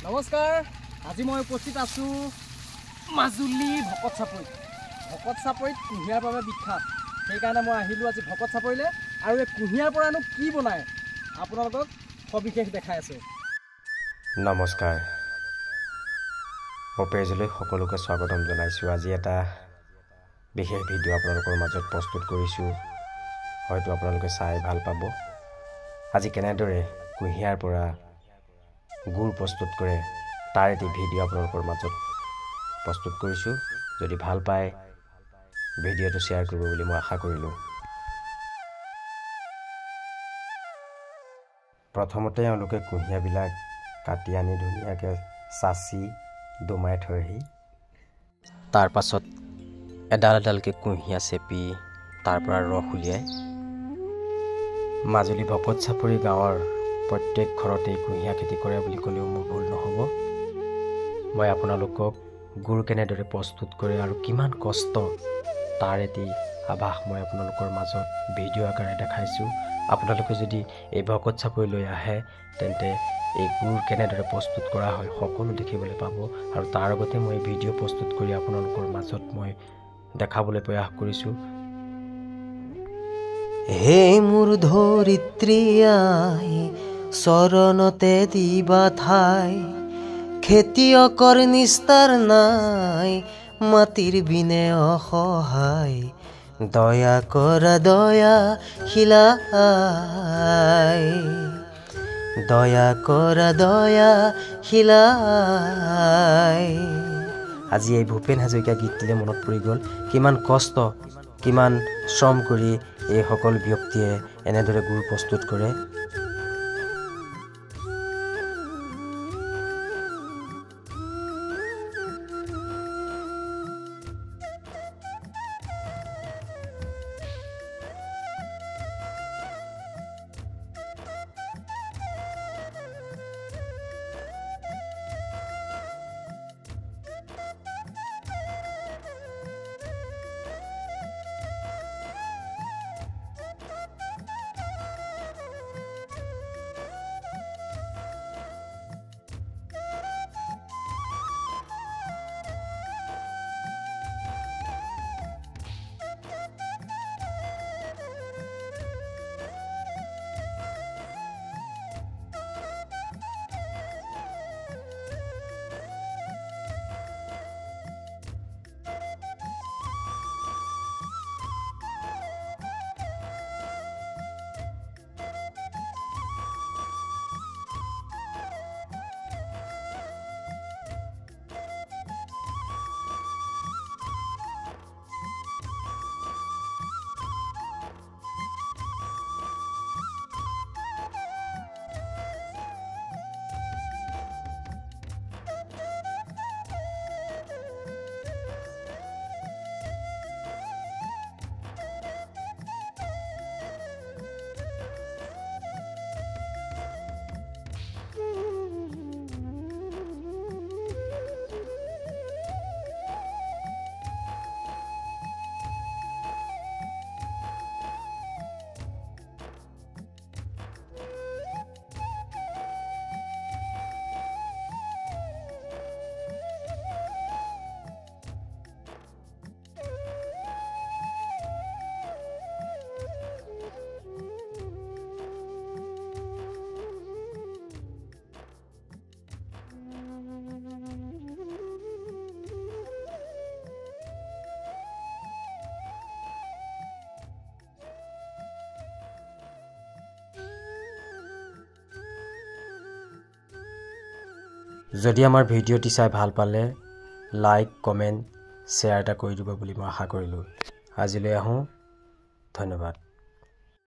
নমস্কাৰ আজি মই উপস্থিত আছো মাজুলী ভকত চাপৰিত কুঁহিয়াৰ বাবে বিখ্যাত সেইকাৰণে মই আহিলো আজি ভকত চাপৰিলে আৰু এই কুঁহিয়াৰ পৰানো কি বনায় আপোনালোকক সবিশেষ দেখাই আছো নমস্কাৰ পেজলৈ সকলোকে স্বাগতম জনাইছো আজি এটা বিশেষ ভিডিঅ' আপোনালোকৰ মাজত প্ৰস্তুত কৰিছো হয়তো আপোনালোকে চাই ভাল পাব আজি কেনেদৰে কুঁহিয়াৰ পৰা গুড় প্ৰস্তুত কৰে তাৰ এটি ভিডিঅ' আপোনালোকৰ মাজত প্ৰস্তুত কৰিছো যদি ভাল পায় ভিডিঅ'টো শ্বেয়াৰ কৰিব বুলি মই আশা কৰিলো প্ৰথমতে তেওঁলোকে কুঁহিয়াবিলাক কাটি আনি ধুনীয়াকৈ চাচি দমাই থয়হি তাৰ পাছত এডাল এডালকৈ কুঁহিয়া চেপি তাৰ পৰা ৰস উলিয়াই মাজুলী ভকত চাপৰি গাঁৱৰ প্ৰত্যেক ঘৰতে কুঁহিয়া খেতি কৰে বুলি ক'লেও মোৰ ভুল নহ'ব মই আপোনালোকক গুড় কেনেদৰে প্ৰস্তুত কৰে আৰু কিমান কষ্ট তাৰ এটি আভাস মই আপোনালোকৰ মাজত ভিডিঅ' আকাৰে দেখাইছো আপোনালোকে যদি এই ভকত চাপৰিলৈ আহে তেন্তে এই গুড় কেনেদৰে প্ৰস্তুত কৰা হয় সকলো দেখিবলৈ পাব আৰু তাৰ আগতে মই ভিডিঅ' প্ৰস্তুত কৰি আপোনালোকৰ মাজত মই দেখাবলৈ প্ৰয়াস কৰিছো হে মোৰ ধৰিত্ৰী আই চৰণতে দিবা ঠাই খেতিয়কৰ নিস্তাৰ নাই মাটিৰ বিনে অসহায় দয়া কৰা দয়া শিলাই দয়া কৰা দয়া শিলাই আজি এই ভূপেন হাজৰিকা গীতটিলে মনত পৰি গ'ল কিমান কষ্ট কিমান শ্ৰম কৰি এই সকল ব্যক্তিয়ে এনেদৰে গুড় প্ৰস্তুত কৰে যদি আমাৰ ভিডিঅ'টি চাই ভাল পালে লাইক কমেন্ট শ্বেয়াৰ এটা কৰি দিব বুলি মই আশা কৰিলো আজিলৈ আহোঁ ধন্যবাদ